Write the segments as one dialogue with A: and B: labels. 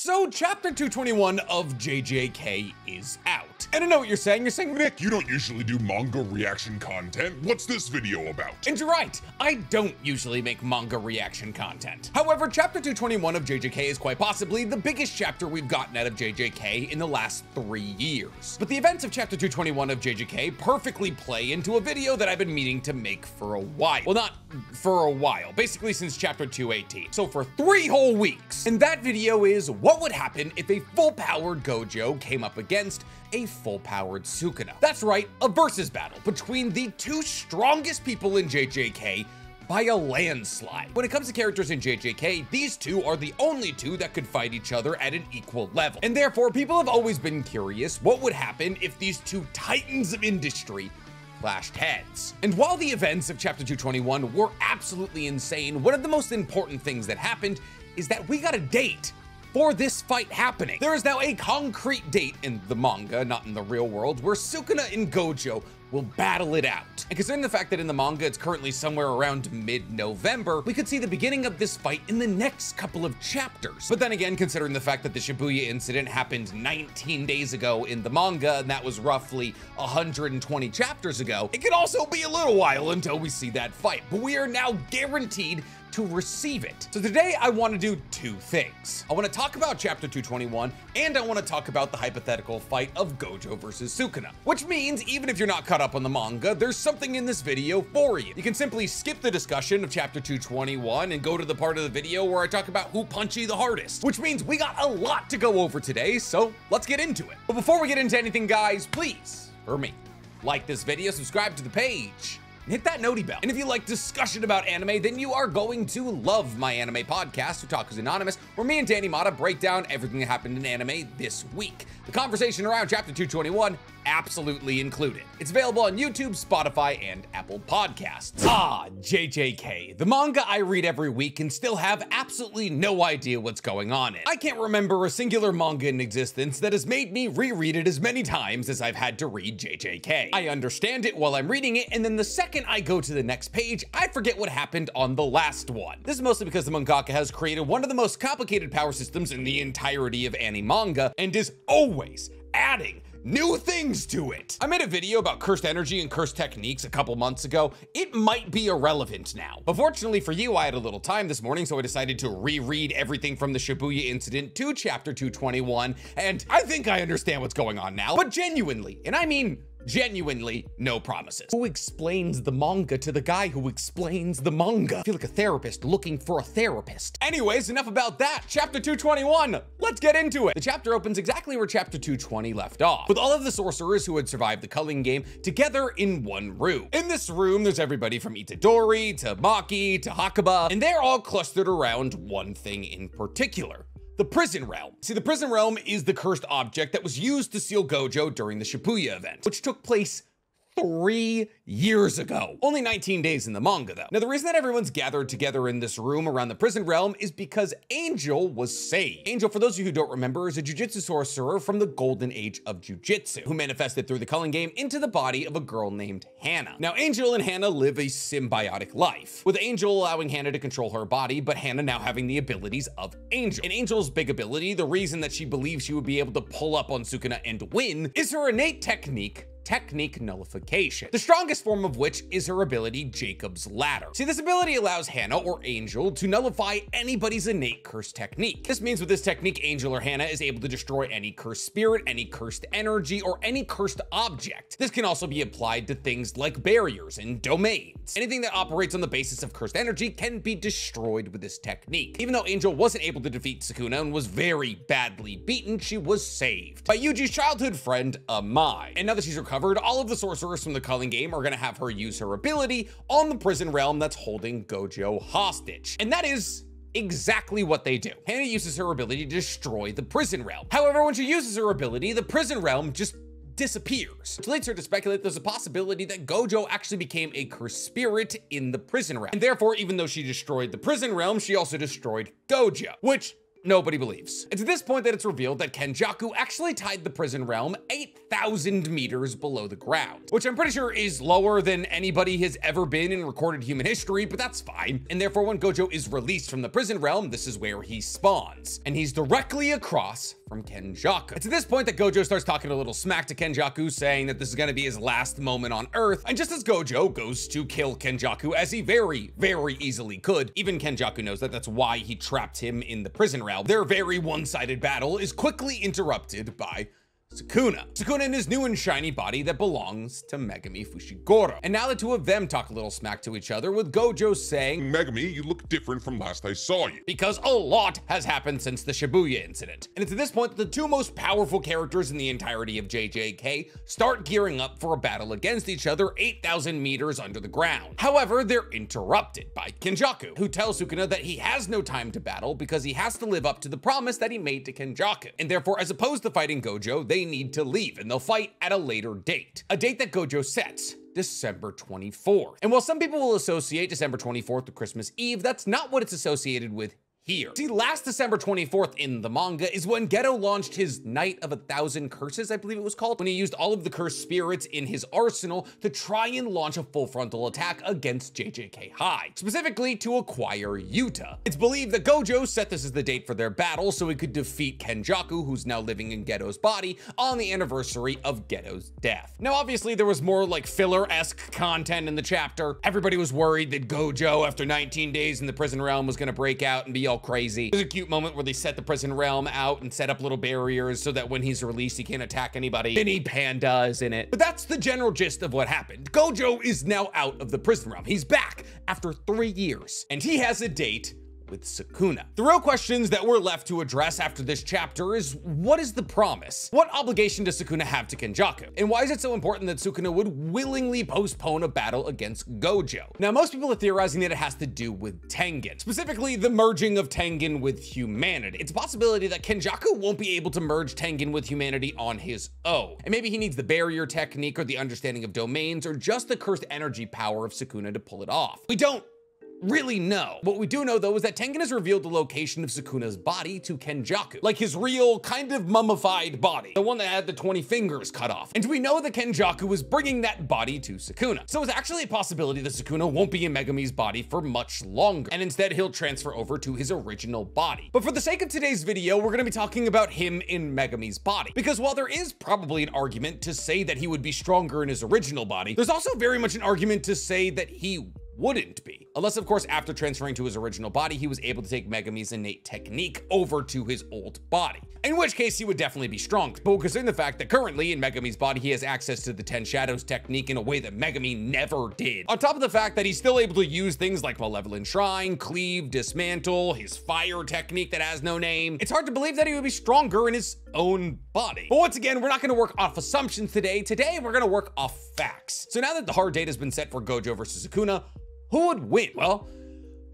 A: So chapter 221 of JJK is out. And I know what you're saying. You're saying, Nick,
B: You don't usually do manga reaction content. What's this video about?
A: and you're right, I don't usually make manga reaction content. However, chapter 221 of JJK is quite possibly the biggest chapter we've gotten out of JJK in the last 3 years. But the events of chapter 221 of JJK perfectly play into a video that I've been meaning to make for a while. Well, not for a while, basically since chapter 218. So for 3 whole weeks. And that video is what would happen if a full-powered Gojo came up against a full-powered Sukuna. That's right, a versus battle between the 2 strongest people in JJK by a landslide. When it comes to characters in JJK, these 2 are the only 2 that could fight each other at an equal level. And therefore, people have always been curious what would happen if these 2 titans of industry clashed heads. And while the events of chapter 221 were absolutely insane, one of the most important things that happened is that we got a date for this fight happening. There is now a concrete date in the manga, not in the real world, where Sukuna and Gojo will battle it out. And considering the fact that in the manga it's currently somewhere around mid-November, we could see the beginning of this fight in the next couple of chapters. But then again, considering the fact that the Shibuya incident happened 19 days ago in the manga, and that was roughly 120 chapters ago, it could also be a little while until we see that fight. But we are now guaranteed to receive it. So today I want to do 2 things. I want to talk about chapter 221, and I want to talk about the hypothetical fight of Gojo versus Sukuna. Which means even if you're not caught up on the manga, there's something in this video for you. You can simply skip the discussion of chapter 221 and go to the part of the video where I talk about who punchy the hardest. Which means we got a lot to go over today, so let's get into it. But before we get into anything, guys, please, for me, like this video, subscribe to the page, hit that noti bell. And if you like discussion about anime, then you are going to love my anime podcast, Otaku's Anonymous, where me and Danny Mata break down everything that happened in anime this week. The conversation around chapter 221 absolutely included. It's available on YouTube, Spotify, and Apple Podcasts. JJK, the manga I read every week and still have absolutely no idea what's going on in. I can't remember a singular manga in existence that has made me reread it as many times as I've had to read JJK. I understand it while I'm reading it, and then the second I go to the next page, I forget what happened on the last one. This is mostly because the mangaka has created one of the most complicated power systems in the entirety of anime manga and is always adding new things to it. I made a video about cursed energy and cursed techniques a couple months ago. It might be irrelevant now. But fortunately for you, I had a little time this morning, so I decided to reread everything from the Shibuya incident to chapter 221, and I think I understand what's going on now. But genuinely, and I mean genuinely, no promises. Who explains the manga to the guy who explains the manga? I feel like a therapist looking for a therapist. Anyways, enough about that. Chapter 221, let's get into it. The chapter opens exactly where chapter 220 left off, with all of the sorcerers who had survived the culling game together in one room. In this room, there's everybody from Itadori to Maki to Hakuba, and they're all clustered around one thing in particular: the prison realm. See, the prison realm is the cursed object that was used to seal Gojo during the Shibuya event, which took place 3 years ago. Only 19 days in the manga, though. Now, the reason that everyone's gathered together in this room around the prison realm is because Angel was saved. Angel, for those of you who don't remember, is a jujitsu sorcerer from the golden age of jujitsu, who manifested through the culling game into the body of a girl named Hannah. Now, Angel and Hannah live a symbiotic life, with Angel allowing Hannah to control her body, but Hannah now having the abilities of Angel. And Angel's big ability, the reason that she believes she would be able to pull up on Sukuna and win, is her innate technique nullification, the strongest form of which is her ability Jacob's Ladder. See, this ability allows Hannah or Angel to nullify anybody's innate curse technique. This means with this technique, Angel or Hannah is able to destroy any cursed spirit, any cursed energy, or any cursed object. This can also be applied to things like barriers and domains. Anything that operates on the basis of cursed energy can be destroyed with this technique. Even though Angel wasn't able to defeat Sukuna and was very badly beaten, she was saved by Yuji's childhood friend, Amai. And now that she's recovered, all of the sorcerers from the culling game are going to have her use her ability on the prison realm that's holding Gojo hostage. And that is exactly what they do. Hannah uses her ability to destroy the prison realm. However, when she uses her ability, the prison realm just disappears, which leads her to speculate there's a possibility that Gojo actually became a cursed spirit in the prison realm. And therefore, even though she destroyed the prison realm, she also destroyed Gojo, which nobody believes. It's at this point that it's revealed that Kenjaku actually tied the prison realm 8,000 meters below the ground, which I'm pretty sure is lower than anybody has ever been in recorded human history, but that's fine. And therefore, when Gojo is released from the prison realm, this is where he spawns, and he's directly across from Kenjaku. It's at this point that Gojo starts talking a little smack to Kenjaku, saying that this is gonna be his last moment on Earth. And just as Gojo goes to kill Kenjaku, as he very, very easily could, even Kenjaku knows that that's why he trapped him in the prison realm, their very one-sided battle is quickly interrupted by Sukuna. Sukuna in his new and shiny body that belongs to Megumi Fushiguro. And now the two of them talk a little smack to each other, with Gojo saying,
B: Megumi, you look different from last I saw you.
A: Because a lot has happened since the Shibuya incident. And it's at this point that the two most powerful characters in the entirety of JJK start gearing up for a battle against each other 8,000 meters under the ground. However, they're interrupted by Kenjaku, who tells Sukuna that he has no time to battle because he has to live up to the promise that he made to Kenjaku. And therefore, as opposed to fighting Gojo, they need to leave and they'll fight at a later date. A date that Gojo sets, December 24th. And while some people will associate December 24th with Christmas Eve, that's not what it's associated with here. See, last December 24th in the manga is when Geto launched his Night of 1,000 Curses, I believe it was called, when he used all of the cursed spirits in his arsenal to try and launch a full frontal attack against JJK High, specifically to acquire Yuta. It's believed that Gojo set this as the date for their battle so he could defeat Kenjaku, who's now living in Geto's body, on the anniversary of Geto's death. Now, obviously, there was more like filler-esque content in the chapter. Everybody was worried that Gojo, after 19 days in the prison realm, was gonna break out and be all crazy. There's a cute moment where they set the prison realm out and set up little barriers so that when he's released, he can't attack anybody. Mini Panda is in it. But that's the general gist of what happened. Gojo is now out of the prison realm. He's back after 3 years, and he has a date with Sukuna. The real questions that we're left to address after this chapter is, what is the promise? What obligation does Sukuna have to Kenjaku? And why is it so important that Sukuna would willingly postpone a battle against Gojo? Now, most people are theorizing that it has to do with Tengen, specifically the merging of Tengen with humanity. It's a possibility that Kenjaku won't be able to merge Tengen with humanity on his own. And maybe he needs the barrier technique or the understanding of domains or just the cursed energy power of Sukuna to pull it off. We don't really know. What we do know, though, is that Tengen has revealed the location of Sukuna's body to Kenjaku, like his real kind of mummified body, the one that had the 20 fingers cut off. And we know that Kenjaku is bringing that body to Sukuna. So it's actually a possibility that Sukuna won't be in Megumi's body for much longer, and instead he'll transfer over to his original body. But for the sake of today's video, we're gonna be talking about him in Megumi's body, because while there is probably an argument to say that he would be stronger in his original body, there's also very much an argument to say that he wouldn't be. Unless, of course, after transferring to his original body, he was able to take Megumi's innate technique over to his old body. In which case, he would definitely be strong. But considering the fact that currently in Megumi's body, he has access to the 10 Shadows technique in a way that Megumi never did. On top of the fact that he's still able to use things like Malevolent Shrine, Cleave, Dismantle, his fire technique that has no name, it's hard to believe that he would be stronger in his own body. But once again, we're not gonna work off assumptions today. Today, we're gonna work off facts. So now that the hard date has been set for Gojo versus Sukuna, who would win? Well,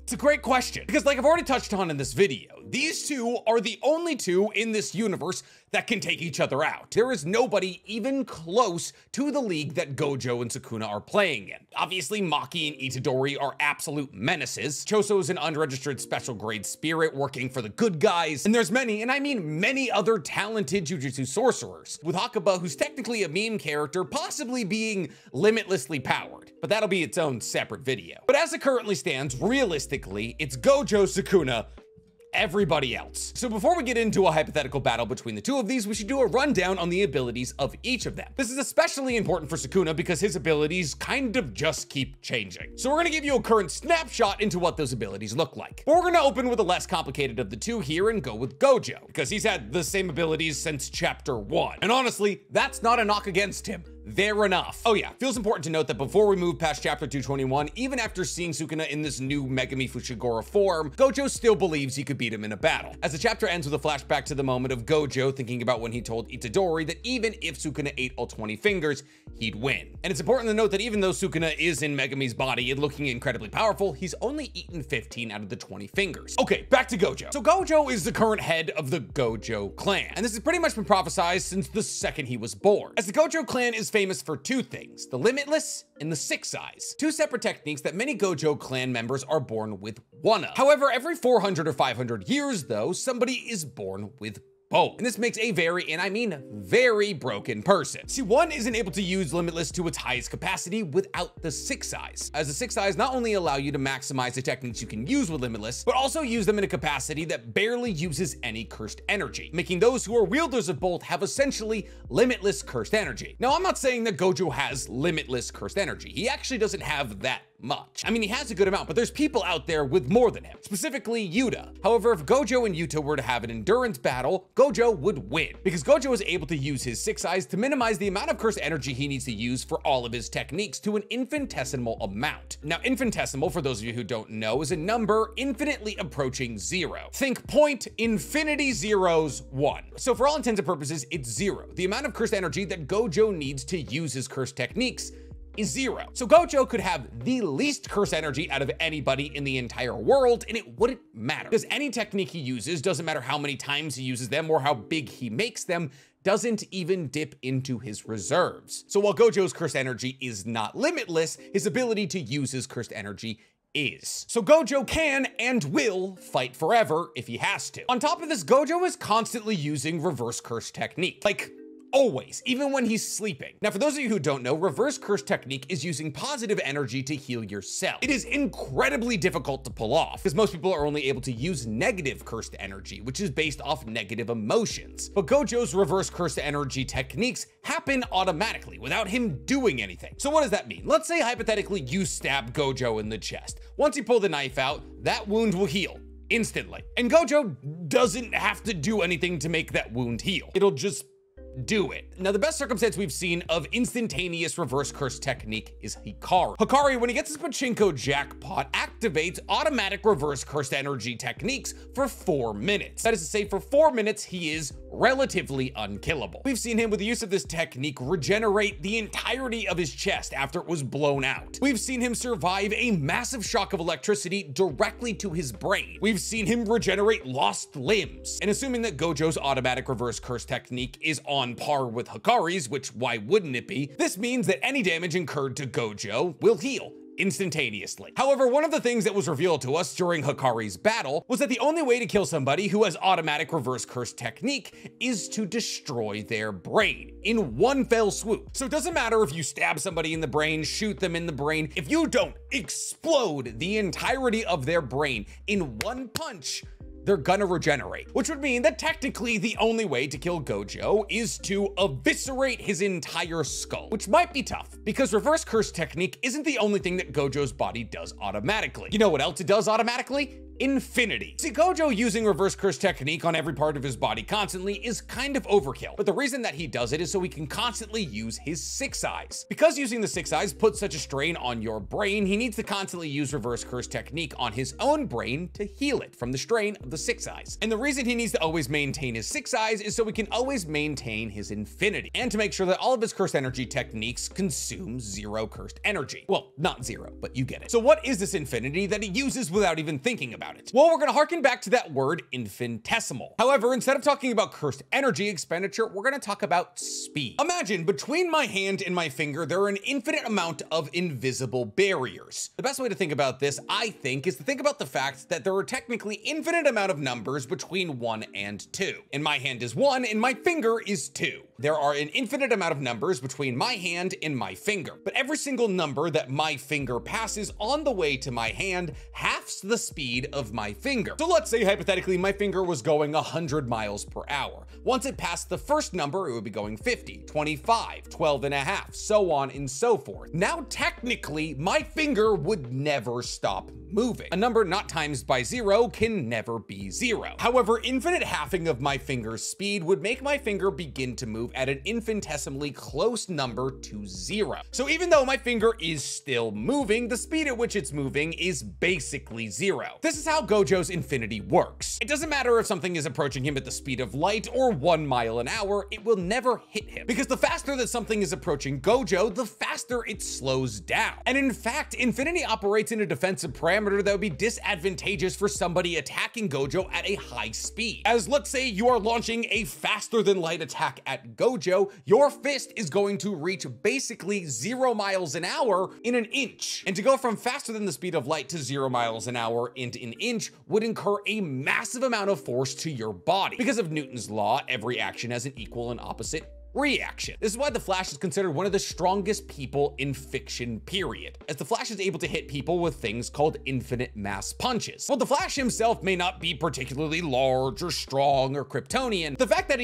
A: it's a great question, because like I've already touched on in this video, these two are the only two in this universe that can take each other out. There is nobody even close to the league that Gojo and Sukuna are playing in. Obviously, Maki and Itadori are absolute menaces. Choso is an unregistered special grade spirit working for the good guys. And there's many, and I mean many other talented Jujutsu sorcerers, with Hakuba, who's technically a meme character, possibly being limitlessly powered. But that'll be its own separate video. But as it currently stands, realistically, it's Gojo, Sukuna, everybody else. So before we get into a hypothetical battle between the two of these, we should do a rundown on the abilities of each of them. This is especially important for Sukuna because his abilities kind of just keep changing. So we're gonna give you a current snapshot into what those abilities look like. But we're gonna open with the less complicated of the two here and go with Gojo, because he's had the same abilities since chapter 1. And honestly, that's not a knock against him. They're enough. Oh yeah, feels important to note that before we move past chapter 221, even after seeing Sukuna in this new Megumi Fushiguro form, Gojo still believes he could beat him in a battle, as the chapter ends with a flashback to the moment of Gojo thinking about when he told Itadori that even if Sukuna ate all 20 fingers, he'd win. And it's important to note that even though Sukuna is in Megumi's body and looking incredibly powerful, he's only eaten 15 out of the 20 fingers. Okay, back to Gojo. So Gojo is the current head of the Gojo clan, and this has pretty much been prophesized since the second he was born, as the Gojo clan is famous for two things, the Limitless and the Six Eyes, two separate techniques that many Gojo clan members are born with one of. However, every 400 or 500 years though, somebody is born with both. And this makes a very, and I mean very, broken person. See, one isn't able to use Limitless to its highest capacity without the Six Eyes, as the Six Eyes not only allow you to maximize the techniques you can use with Limitless, but also use them in a capacity that barely uses any cursed energy, making those who are wielders of both have essentially limitless cursed energy. Now, I'm not saying that Gojo has limitless cursed energy. He actually doesn't have that much. I mean, he has a good amount, but there's people out there with more than him, specifically Yuta. However, if Gojo and Yuta were to have an endurance battle, Gojo would win, because Gojo is able to use his Six Eyes to minimize the amount of cursed energy he needs to use for all of his techniques to an infinitesimal amount. Now, infinitesimal, for those of you who don't know, is a number infinitely approaching zero. Think point infinity zeros 1. So for all intents and purposes, it's zero. The amount of cursed energy that Gojo needs to use his cursed techniques is zero. So Gojo could have the least curse energy out of anybody in the entire world, and it wouldn't matter, because any technique he uses, doesn't matter how many times he uses them or how big he makes them, doesn't even dip into his reserves. So while Gojo's cursed energy is not limitless, his ability to use his cursed energy is. So Gojo can and will fight forever if he has to. On top of this, Gojo is constantly using reverse curse technique. Like, always, even when he's sleeping. Now, for those of you who don't know, reverse curse technique is using positive energy to heal yourself. It is incredibly difficult to pull off, because most people are only able to use negative cursed energy, which is based off negative emotions. But Gojo's reverse cursed energy techniques happen automatically without him doing anything. So what does that mean? Let's say hypothetically you stab Gojo in the chest. Once you pull the knife out, that wound will heal instantly. And Gojo doesn't have to do anything to make that wound heal. It'll just do it. Now, the best circumstance we've seen of instantaneous reverse curse technique is Hikari. Hikari, when he gets his pachinko jackpot, activates automatic reverse cursed energy techniques for 4 minutes. That is to say, for 4 minutes, he is relatively unkillable. We've seen him with the use of this technique regenerate the entirety of his chest after it was blown out. We've seen him survive a massive shock of electricity directly to his brain. We've seen him regenerate lost limbs. And assuming that Gojo's automatic reverse curse technique is on par with Hikari's, which why wouldn't it be? This means that any damage incurred to Gojo will heal instantaneously. However, one of the things that was revealed to us during Hikari's battle was that the only way to kill somebody who has automatic reverse curse technique is to destroy their brain in one fell swoop. So it doesn't matter if you stab somebody in the brain, shoot them in the brain, if you don't explode the entirety of their brain in one punch, they're gonna regenerate, which would mean that technically the only way to kill Gojo is to eviscerate his entire skull, which might be tough because reverse curse technique isn't the only thing that Gojo's body does automatically. You know what else it does automatically? Infinity. See, Gojo using reverse curse technique on every part of his body constantly is kind of overkill, but the reason that he does it is so he can constantly use his Six Eyes. Because using the Six Eyes puts such a strain on your brain, he needs to constantly use reverse curse technique on his own brain to heal it from the strain of the Six Eyes. And the reason he needs to always maintain his Six Eyes is so he can always maintain his infinity, and to make sure that all of his cursed energy techniques consume zero cursed energy. Well, not zero, but you get it. So what is this infinity that he uses without even thinking about it? Well, we're gonna harken back to that word infinitesimal. However, instead of talking about cursed energy expenditure, we're gonna talk about speed. Imagine between my hand and my finger, there are an infinite amount of invisible barriers. The best way to think about this, I think, is to think about the fact that there are technically infinite amount of numbers between 1 and 2. And my hand is 1 and my finger is 2. There are an infinite amount of numbers between my hand and my finger, but every single number that my finger passes on the way to my hand halves the speed of my finger. So let's say hypothetically my finger was going 100 miles per hour. Once it passed the first number, it would be going 50, 25, 12 and a half, so on and so forth. Now technically my finger would never stop moving. A number not times by 0 can never be 0. However, infinite halving of my finger's speed would make my finger begin to move at an infinitesimally close number to 0. So even though my finger is still moving, the speed at which it's moving is basically 0. This is how Gojo's infinity works. It doesn't matter if something is approaching him at the speed of light or 1 mile an hour, it will never hit him, because the faster that something is approaching Gojo, the faster it slows down. And in fact, infinity operates in a defensive parameter that would be disadvantageous for somebody attacking Gojo at a high speed. As let's say you are launching a faster than light attack at at Gojo, your fist is going to reach basically 0 miles an hour in an inch. And to go from faster than the speed of light to 0 miles an hour into an inch would incur a massive amount of force to your body. Because of Newton's law, every action has an equal and opposite reaction. This is why the Flash is considered one of the strongest people in fiction, period, as the Flash is able to hit people with things called infinite mass punches. While the Flash himself may not be particularly large or strong or Kryptonian, the fact that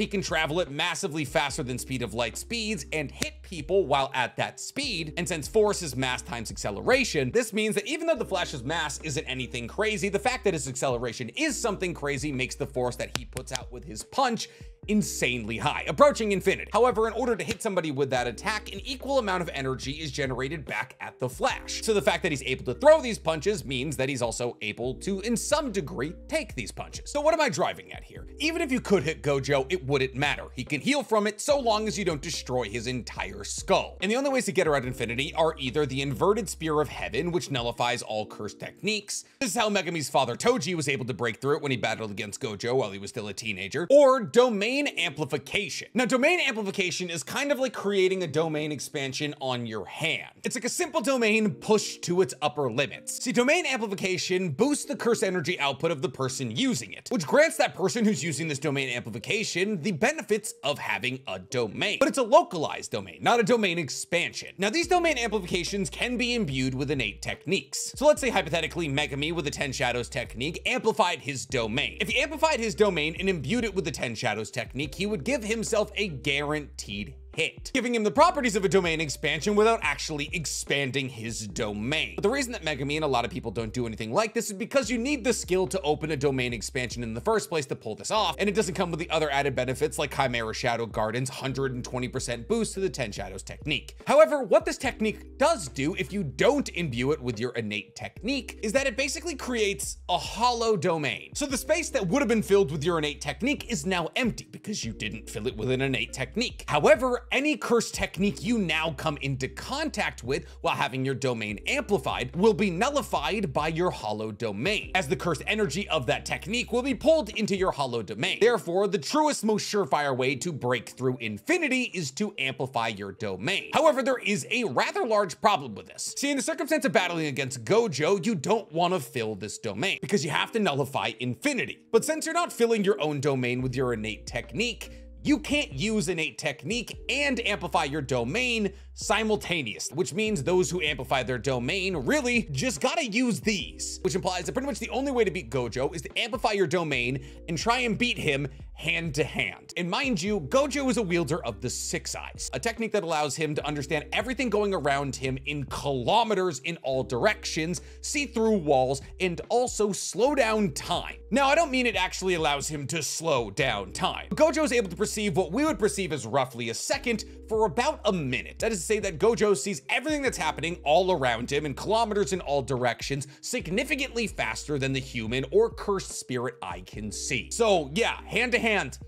A: he can travel at massively faster than speed of light speeds and hit people while at that speed, and since force is mass times acceleration, this means that even though the Flash's mass isn't anything crazy, the fact that his acceleration is something crazy makes the force that he puts out with his punch insanely high, approaching infinity. However, in order to hit somebody with that attack, an equal amount of energy is generated back at the Flash. So the fact that he's able to throw these punches means that he's also able to, in some degree, take these punches. So what am I driving at here? Even if you could hit Gojo, it wouldn't matter. He can heal from it so long as you don't destroy his entire skull. And the only ways to get around infinity are either the inverted spear of heaven, which nullifies all cursed techniques. This is how Megumi's father Toji was able to break through it when he battled against Gojo while he was still a teenager, or domain amplification. Now, domain amplification is kind of like creating a domain expansion on your hand. It's like a simple domain pushed to its upper limits. See, domain amplification boosts the curse energy output of the person using it, which grants that person who's using this domain amplification the benefits of having a domain. But it's a localized domain, not a domain expansion. Now, these domain amplifications can be imbued with innate techniques. So let's say hypothetically Megumi with the 10 Shadows technique amplified his domain. If he amplified his domain and imbued it with the 10 Shadows technique, he would give himself a guaranteed hit, giving him the properties of a domain expansion without actually expanding his domain. But the reason that Megumi and a lot of people don't do anything like this is because you need the skill to open a domain expansion in the first place to pull this off, and it doesn't come with the other added benefits like Chimera Shadow Garden's 120% boost to the 10 Shadows technique. However, what this technique does do if you don't imbue it with your innate technique is that it basically creates a hollow domain. So the space that would have been filled with your innate technique is now empty because you didn't fill it with an innate technique. However, any cursed technique you now come into contact with while having your domain amplified will be nullified by your hollow domain, as the cursed energy of that technique will be pulled into your hollow domain. Therefore, the truest, most surefire way to break through infinity is to amplify your domain. However, there is a rather large problem with this. See, in the circumstance of battling against Gojo, you don't want to fill this domain because you have to nullify infinity. But since you're not filling your own domain with your innate technique, you can't use innate technique and amplify your domain simultaneously, which means those who amplify their domain really just gotta use these, which implies that pretty much the only way to beat Gojo is to amplify your domain and try and beat him hand to hand. And mind you, Gojo is a wielder of the Six Eyes, a technique that allows him to understand everything going around him in kilometers in all directions, see through walls, and also slow down time. Now, I don't mean it actually allows him to slow down time. Gojo is able to perceive what we would perceive as roughly a second for about a minute. That is to say that Gojo sees everything that's happening all around him in kilometers in all directions, significantly faster than the human or cursed spirit eye can see. So yeah, hand to hand,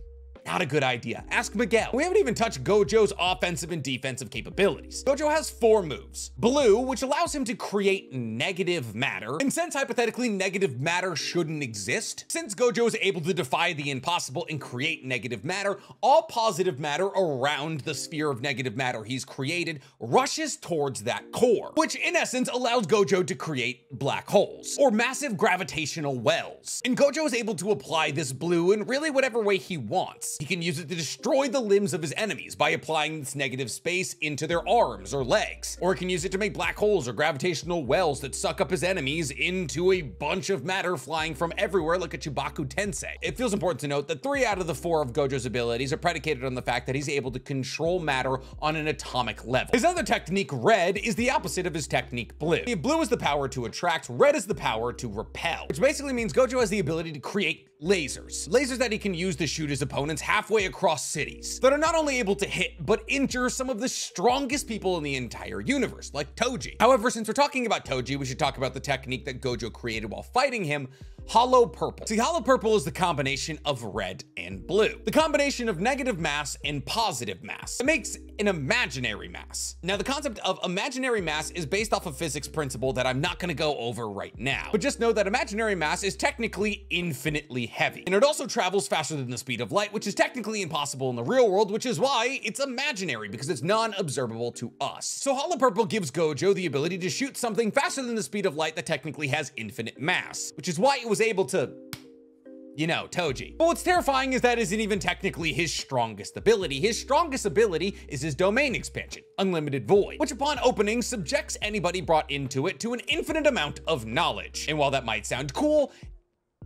A: not a good idea. Ask Miguel. We haven't even touched Gojo's offensive and defensive capabilities. Gojo has 4 moves. Blue, which allows him to create negative matter. And since hypothetically negative matter shouldn't exist, since Gojo is able to defy the impossible and create negative matter, all positive matter around the sphere of negative matter he's created rushes towards that core, which in essence allows Gojo to create black holes or massive gravitational wells. And Gojo is able to apply this blue in really whatever way he wants. He can use it to destroy the limbs of his enemies by applying this negative space into their arms or legs. Or he can use it to make black holes or gravitational wells that suck up his enemies into a bunch of matter flying from everywhere like a Chibaku Tensei. It feels important to note that 3 out of the 4 of Gojo's abilities are predicated on the fact that he's able to control matter on an atomic level. His other technique, Red, is the opposite of his technique, Blue. Blue is the power to attract, Red is the power to repel, which basically means Gojo has the ability to create lasers. Lasers that he can use to shoot his opponents halfway across cities that are not only able to hit, but injure some of the strongest people in the entire universe, like Toji. However, since we're talking about Toji, we should talk about the technique that Gojo created while fighting him, Hollow Purple. See, Hollow Purple is the combination of red and blue. The combination of negative mass and positive mass. It makes an imaginary mass. Now, the concept of imaginary mass is based off a physics principle that I'm not gonna go over right now, but just know that imaginary mass is technically infinitely heavy. And it also travels faster than the speed of light, which is technically impossible in the real world, which is why it's imaginary, because it's non-observable to us. So Hollow Purple gives Gojo the ability to shoot something faster than the speed of light that technically has infinite mass, which is why it was able to, you know, Toji. But what's terrifying is that isn't even technically his strongest ability. His strongest ability is his domain expansion, Unlimited Void, which upon opening subjects anybody brought into it to an infinite amount of knowledge. And while that might sound cool,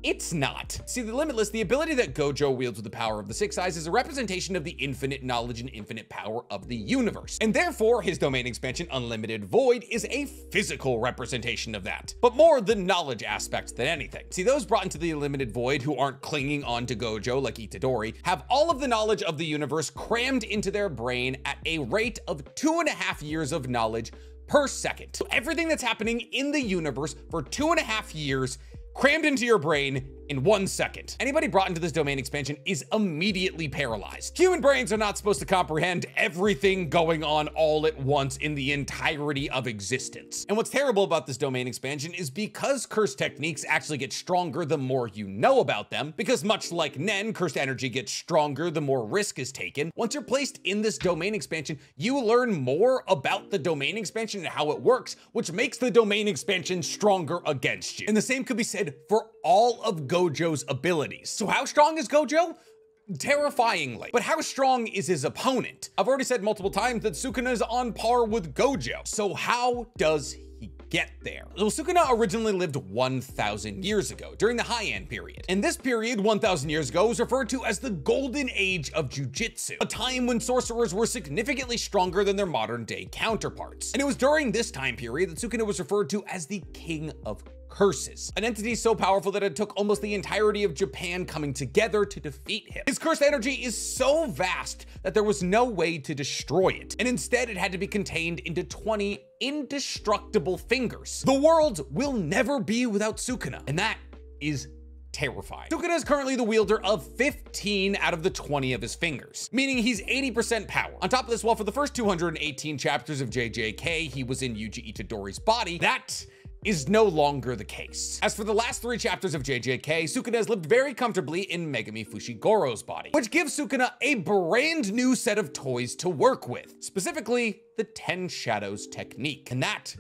A: it's not. See, the Limitless, the ability that Gojo wields with the power of the Six Eyes, is a representation of the infinite knowledge and infinite power of the universe. And therefore, his domain expansion, Unlimited Void, is a physical representation of that, but more the knowledge aspect than anything. See, those brought into the Unlimited Void who aren't clinging on to Gojo like Itadori have all of the knowledge of the universe crammed into their brain at a rate of 2.5 years of knowledge per second. So everything that's happening in the universe for 2.5 years crammed into your brain in 1 second. Anybody brought into this domain expansion is immediately paralyzed. Human brains are not supposed to comprehend everything going on all at once in the entirety of existence. And what's terrible about this domain expansion is because cursed techniques actually get stronger the more you know about them, because much like Nen, cursed energy gets stronger the more risk is taken. Once you're placed in this domain expansion, you learn more about the domain expansion and how it works, which makes the domain expansion stronger against you. And the same could be said for all of Gojo's abilities. So how strong is Gojo? Terrifyingly. But how strong is his opponent? I've already said multiple times that Sukuna is on par with Gojo. So how does he get there? Well, Sukuna originally lived 1,000 years ago during the Heian period. And this period, 1,000 years ago, was referred to as the golden age of jujitsu, a time when sorcerers were significantly stronger than their modern day counterparts. And it was during this time period that Sukuna was referred to as the King of Curses, an entity so powerful that it took almost the entirety of Japan coming together to defeat him. His cursed energy is so vast that there was no way to destroy it, and instead it had to be contained into 20 indestructible fingers. The world will never be without Sukuna, and that is terrifying. Sukuna is currently the wielder of 15 out of the 20 of his fingers, meaning he's 80% power. On top of this, while for the first 218 chapters of JJK, he was in Yuji Itadori's body, that is no longer the case. As for the last 3 chapters of JJK, Sukuna has lived very comfortably in Megami Fushigoro's body, which gives Sukuna a brand new set of toys to work with, specifically the 10 Shadows technique. And that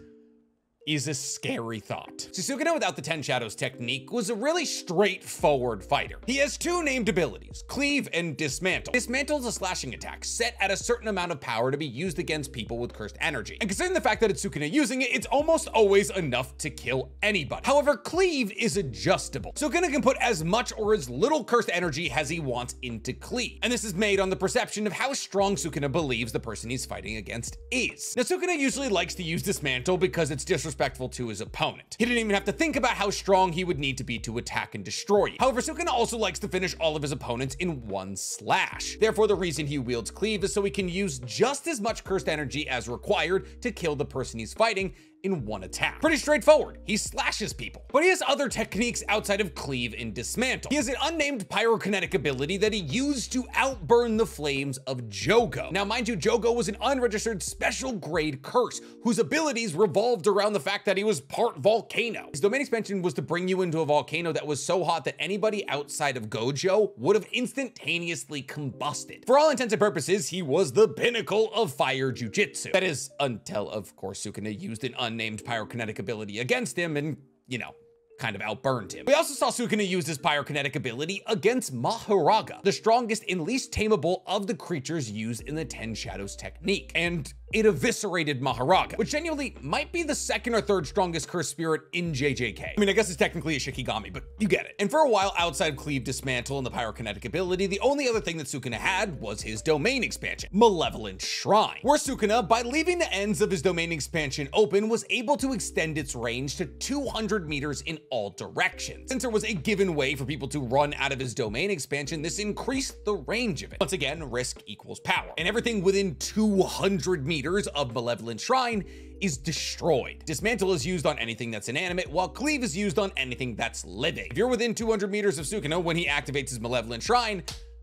A: is a scary thought. So Sukuna without the 10 Shadows technique was a really straightforward fighter. He has 2 named abilities, Cleave and Dismantle. Dismantle is a slashing attack set at a certain amount of power to be used against people with cursed energy. And considering the fact that it's Sukuna using it, it's almost always enough to kill anybody. However, Cleave is adjustable. Sukuna can put as much or as little cursed energy as he wants into Cleave. And this is made on the perception of how strong Sukuna believes the person he's fighting against is. Now, Sukuna usually likes to use Dismantle because it's disrespectful to his opponent. He didn't even have to think about how strong he would need to be to attack and destroy you. However, Sukuna also likes to finish all of his opponents in 1 slash. Therefore, the reason he wields Cleave is so he can use just as much cursed energy as required to kill the person he's fighting in 1 attack. Pretty straightforward. He slashes people. But he has other techniques outside of Cleave and Dismantle. He has an unnamed pyrokinetic ability that he used to outburn the flames of Jogo. Now, mind you, Jogo was an unregistered special grade curse whose abilities revolved around the fact that he was part volcano. His domain expansion was to bring you into a volcano that was so hot that anybody outside of Gojo would have instantaneously combusted. For all intents and purposes, he was the pinnacle of fire jujitsu. That is, until, of course, Sukuna used an unnamed pyrokinetic ability against him and, you know, kind of outburned him. We also saw Sukuna use his pyrokinetic ability against Mahoraga, the strongest and least tameable of the creatures used in the 10 Shadows technique. And it eviscerated Mahoraga, which genuinely might be the 2nd or 3rd strongest cursed spirit in JJK. I mean, I guess it's technically a Shikigami, but you get it. And for a while, outside of Cleave, Dismantle, and the pyrokinetic ability, the only other thing that Sukuna had was his domain expansion, Malevolent Shrine, where Sukuna, by leaving the ends of his domain expansion open, was able to extend its range to 200 meters in all directions. Since there was a given way for people to run out of his domain expansion, this increased the range of it. Once again, risk equals power. And everything within 200 meters of Malevolent Shrine is destroyed. Dismantle is used on anything that's inanimate, while Cleave is used on anything that's living. If you're within 200 meters of Sukuna when he activates his Malevolent Shrine,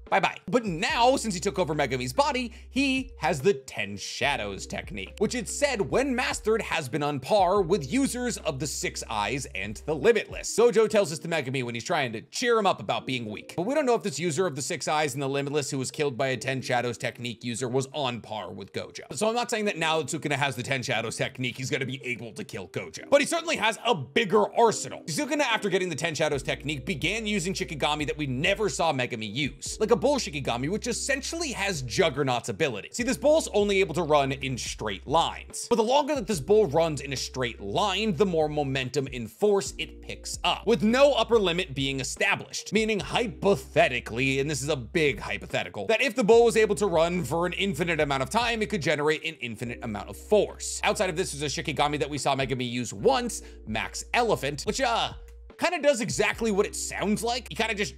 A: bye-bye. But now, since he took over Megumi's body, he has the 10 Shadows technique, which it's said, when mastered, has been on par with users of the 6 Eyes and the Limitless. Gojo tells this to Megumi when he's trying to cheer him up about being weak. But we don't know if this user of the 6 Eyes and the Limitless who was killed by a 10 Shadows technique user was on par with Gojo. So I'm not saying that now that Sukuna has the 10 Shadows technique, he's gonna be able to kill Gojo. But he certainly has a bigger arsenal. Sukuna, after getting the 10 Shadows technique, began using Shikigami that we never saw Megumi use, like a Bull Shikigami, which essentially has Juggernaut's ability. See, this bull's only able to run in straight lines, but the longer that this bull runs in a straight line, the more momentum and force it picks up, with no upper limit being established, meaning hypothetically, and this is a big hypothetical, that if the bull was able to run for an infinite amount of time, it could generate an infinite amount of force. Outside of this is a Shikigami that we saw Megumi use once, Max Elephant, which kind of does exactly what it sounds like. You kind of just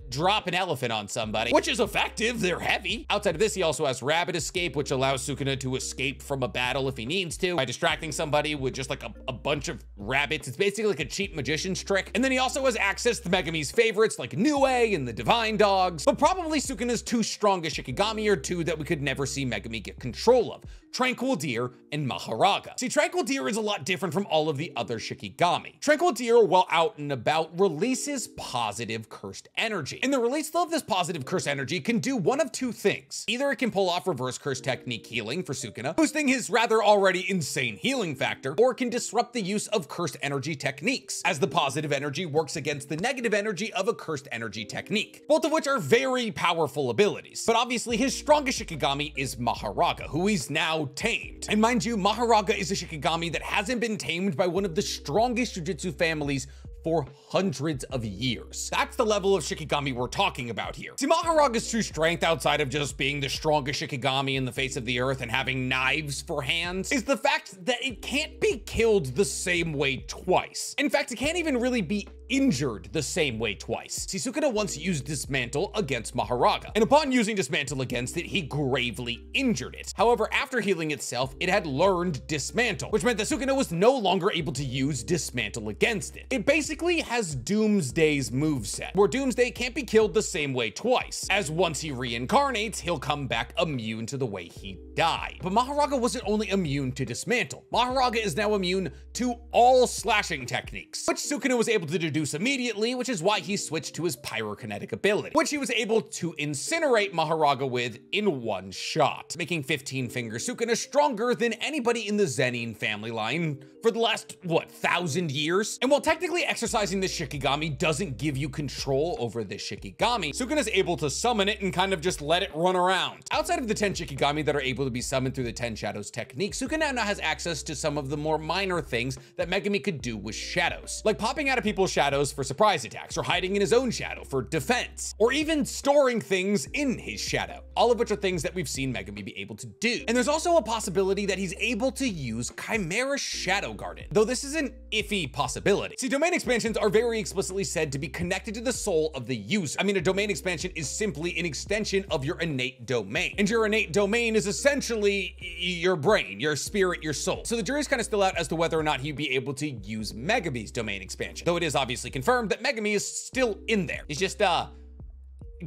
A: drop an elephant on somebody, which is effective. They're heavy. Outside of this, he also has Rabbit Escape, which allows Sukuna to escape from a battle if he needs to by distracting somebody with just like a bunch of rabbits. It's basically like a cheap magician's trick. And then he also has access to Megumi's favorites like Nue and the Divine Dogs. But probably Sukuna's 2 strongest Shikigami are 2 that we could never see Megumi get control of: Tranquil Deer and Maharaga. See, Tranquil Deer is a lot different from all of the other Shikigami. Tranquil Deer, while out and about, releases positive cursed energy. And the release of this positive curse energy can do one of 2 things. Either it can pull off reverse curse technique healing for Sukuna, boosting his rather already insane healing factor, or it can disrupt the use of cursed energy techniques, as the positive energy works against the negative energy of a cursed energy technique, both of which are very powerful abilities. But obviously his strongest Shikigami is Maharaga, who he's now tamed. And mind you, Maharaga is a Shikigami that hasn't been tamed by one of the strongest Jujutsu families for hundreds of years. That's the level of Shikigami we're talking about here. See, Maharaga's true strength, outside of just being the strongest Shikigami in the face of the earth and having knives for hands, is the fact that it can't be killed the same way twice. In fact, it can't even really be injured the same way twice. See, Sukuna once used Dismantle against Maharaga, and upon using Dismantle against it, he gravely injured it. However, after healing itself, it had learned Dismantle, which meant that Sukuna was no longer able to use Dismantle against it. It basically has Doomsday's moveset, where Doomsday can't be killed the same way twice, as once he reincarnates, he'll come back immune to the way he died. But Maharaga wasn't only immune to Dismantle. Maharaga is now immune to all slashing techniques, which Sukuna was able to deduce immediately, which is why he switched to his pyrokinetic ability, which he was able to incinerate Maharaga with in 1 shot, making 15-finger Sukuna stronger than anybody in the Zenin family line for the last, what, 1,000 years? And while technically exercising this Shikigami doesn't give you control over this Shikigami, Sukuna's able to summon it and kind of just let it run around. Outside of the 10 Shikigami that are able to be summoned through the 10 Shadows technique, Sukuna now has access to some of the more minor things that Megumi could do with shadows, like popping out of people's shadows for surprise attacks, or hiding in his own shadow for defense, or even storing things in his shadow, all of which are things that we've seen Megumi be able to do. And there's also a possibility that he's able to use Chimera Shadow Garden, though this is an iffy possibility. See, domain expansions are very explicitly said to be connected to the soul of the user. I mean, a domain expansion is simply an extension of your innate domain, and your innate domain is essentially your brain, your spirit, your soul. So the jury's kind of still out as to whether or not he'd be able to use Megumi's domain expansion, though it is obviously confirmed that Megumi is still in there. He's just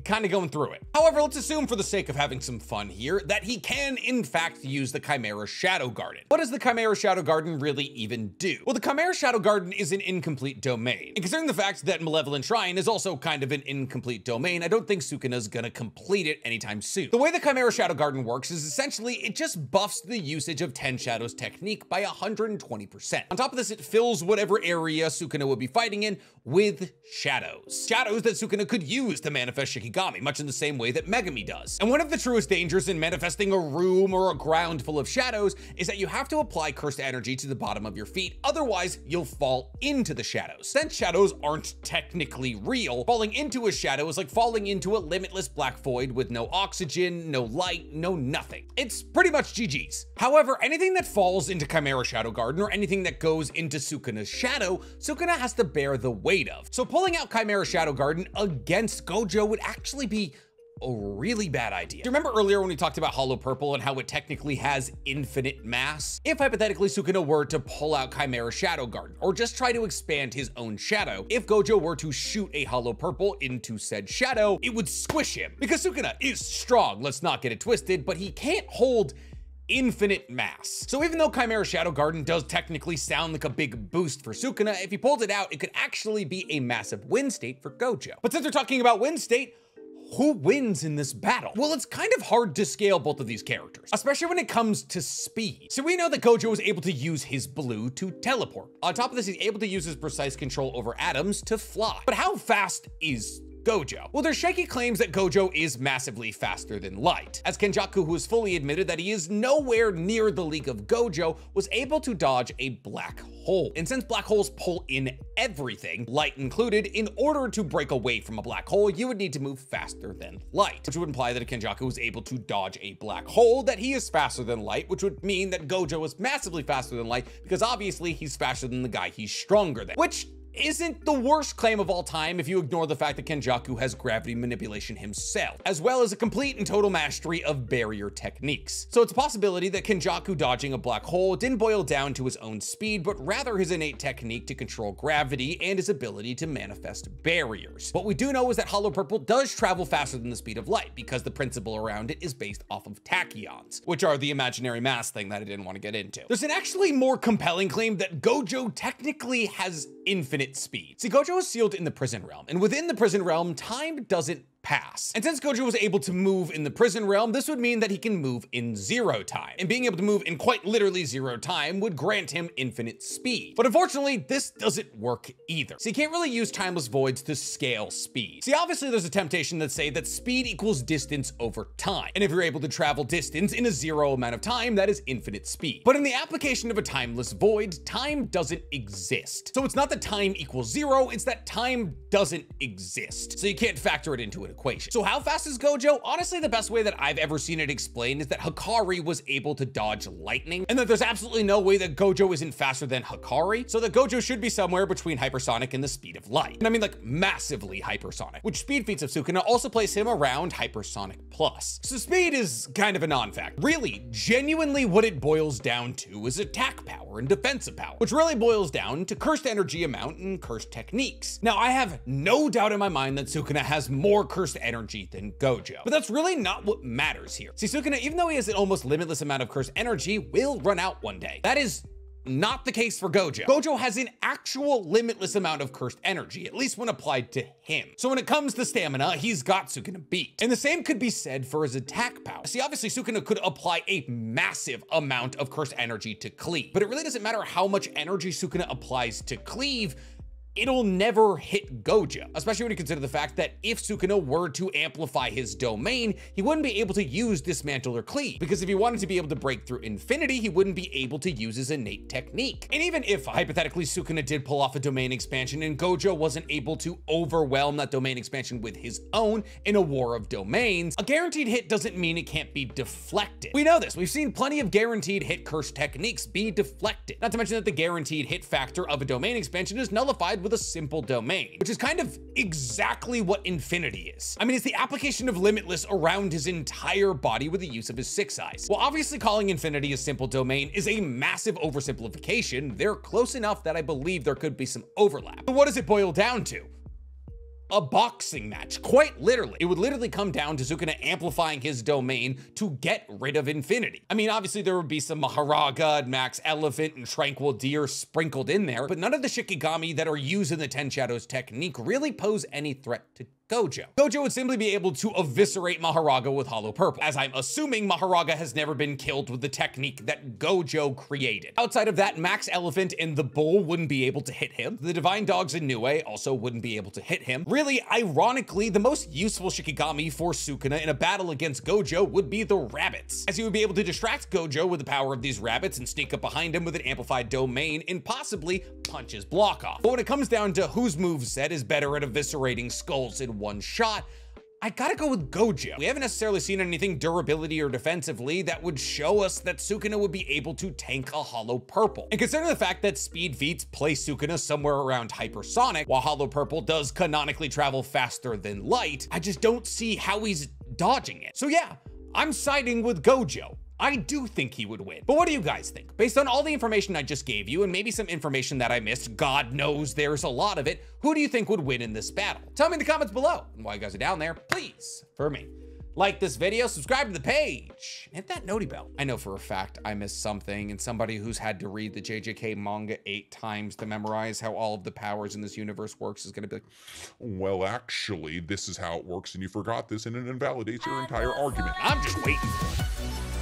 A: kind of going through it. However, let's assume for the sake of having some fun here that he can in fact use the Chimera Shadow Garden. What does the Chimera Shadow Garden really even do? Well, the Chimera Shadow Garden is an incomplete domain. And considering the fact that Malevolent Shrine is also kind of an incomplete domain, I don't think Sukuna's gonna complete it anytime soon. The way the Chimera Shadow Garden works is essentially it just buffs the usage of 10 Shadows technique by 120%. On top of this, it fills whatever area Sukuna would be fighting in with shadows. Shadows that Sukuna could use to manifest Shikigami, much in the same way that Megumi does. And one of the truest dangers in manifesting a room or a ground full of shadows is that you have to apply cursed energy to the bottom of your feet, otherwise you'll fall into the shadows. Since shadows aren't technically real, falling into a shadow is like falling into a limitless black void with no oxygen, no light, no nothing. It's pretty much GG's. However, anything that falls into Chimera Shadow Garden or anything that goes into Sukuna's shadow, Sukuna has to bear the weight of. So pulling out Chimera Shadow Garden against Gojo would actually be a really bad idea. Do you remember earlier when we talked about Hollow Purple and how it technically has infinite mass? If hypothetically Sukuna were to pull out Chimera Shadow Garden, or just try to expand his own shadow, if Gojo were to shoot a Hollow Purple into said shadow, it would squish him. Because Sukuna is strong, let's not get it twisted, but he can't hold infinite mass. So even though Chimera Shadow Garden does technically sound like a big boost for Sukuna, if he pulled it out, it could actually be a massive win state for Gojo. But since we're talking about win state, who wins in this battle? Well, it's kind of hard to scale both of these characters, especially when it comes to speed. So we know that Gojo was able to use his blue to teleport. On top of this, he's able to use his precise control over atoms to fly. But how fast is Gojo? Well, there's shaky claims that Gojo is massively faster than light, as Kenjaku, who has fully admitted that he is nowhere near the League of Gojo, was able to dodge a black hole. And since black holes pull in everything, light included, in order to break away from a black hole, you would need to move faster than light, which would imply that if Kenjaku was able to dodge a black hole, that he is faster than light, which would mean that Gojo is massively faster than light, because obviously he's faster than the guy he's stronger than, which isn't the worst claim of all time if you ignore the fact that Kenjaku has gravity manipulation himself, as well as a complete and total mastery of barrier techniques. So it's a possibility that Kenjaku dodging a black hole didn't boil down to his own speed, but rather his innate technique to control gravity and his ability to manifest barriers. What we do know is that Hollow Purple does travel faster than the speed of light, because the principle around it is based off of tachyons, which are the imaginary mass thing that I didn't want to get into. There's an actually more compelling claim that Gojo technically has infinite speed. See, Gojo is sealed in the prison realm, and within the prison realm, time doesn't pass. And since Gojo was able to move in the prison realm, this would mean that he can move in 0 time. And being able to move in quite literally 0 time would grant him infinite speed. But unfortunately, this doesn't work either. So you can't really use timeless voids to scale speed. See, obviously there's a temptation that say that speed equals distance over time. And if you're able to travel distance in a 0 amount of time, that is infinite speed. But in the application of a timeless void, time doesn't exist. So it's not that time equals 0, it's that time doesn't exist. So you can't factor it into an equation. So how fast is Gojo? Honestly, the best way that I've ever seen it explained is that Hikari was able to dodge lightning, and that there's absolutely no way that Gojo isn't faster than Hikari, so that Gojo should be somewhere between hypersonic and the speed of light. And I mean like massively hypersonic, which speed feats of Sukuna also place him around hypersonic plus. So speed is kind of a non-fact. Really, genuinely what it boils down to is attack power and defensive power, which really boils down to cursed energy amount and cursed techniques. Now, I have no doubt in my mind that Sukuna has more cursed energy than Gojo, but that's really not what matters here. See, Sukuna, even though he has an almost limitless amount of cursed energy, will run out one day. That is not the case for Gojo. Gojo has an actual limitless amount of cursed energy, at least when applied to him. So when it comes to stamina, he's got Sukuna beat. And the same could be said for his attack power. See, obviously Sukuna could apply a massive amount of cursed energy to cleave, but it really doesn't matter how much energy Sukuna applies to cleave, it'll never hit Gojo, especially when you consider the fact that if Sukuna were to amplify his domain, he wouldn't be able to use Dismantle or Cleave, because if he wanted to be able to break through infinity, he wouldn't be able to use his innate technique. And even if, hypothetically, Sukuna did pull off a domain expansion and Gojo wasn't able to overwhelm that domain expansion with his own in a war of domains, a guaranteed hit doesn't mean it can't be deflected. We know this. We've seen plenty of guaranteed hit curse techniques be deflected. Not to mention that the guaranteed hit factor of a domain expansion is nullified with a simple domain, which is kind of exactly what infinity is. I mean, it's the application of limitless around his entire body with the use of his 6 eyes. While obviously calling infinity a simple domain is a massive oversimplification, they're close enough that I believe there could be some overlap. But what does it boil down to? A boxing match, quite literally. It would literally come down to Sukuna amplifying his domain to get rid of infinity. I mean, obviously there would be some Maharaga, Max Elephant, and Tranquil Deer sprinkled in there, but none of the Shikigami that are used in the Ten Shadows technique really pose any threat to Gojo. Gojo would simply be able to eviscerate Maharaga with Hollow Purple, as I'm assuming Maharaga has never been killed with the technique that Gojo created. Outside of that, Max Elephant and the Bull wouldn't be able to hit him. The Divine Dogs and Nue also wouldn't be able to hit him. Really, ironically, the most useful Shikigami for Sukuna in a battle against Gojo would be the rabbits, as he would be able to distract Gojo with the power of these rabbits and sneak up behind him with an amplified domain and possibly punch his block off. But when it comes down to whose moveset is better at eviscerating skulls in one shot, I gotta go with Gojo. We haven't necessarily seen anything durability or defensively that would show us that Sukuna would be able to tank a Hollow Purple. And considering the fact that speed feats place Sukuna somewhere around hypersonic, while Hollow Purple does canonically travel faster than light, I just don't see how he's dodging it. So yeah, I'm siding with Gojo. I do think he would win. But what do you guys think? Based on all the information I just gave you and maybe some information that I missed, God knows there's a lot of it, who do you think would win in this battle? Tell me in the comments below. And while you guys are down there, please, for me, like this video, subscribe to the page, and hit that noti bell. I know for a fact I missed something, and somebody who's had to read the JJK manga 8 times to memorize how all of the powers in this universe works is gonna be like,
B: Well, actually, this is how it works, and you forgot this, and it invalidates your entire argument.
A: I'm just waiting for it.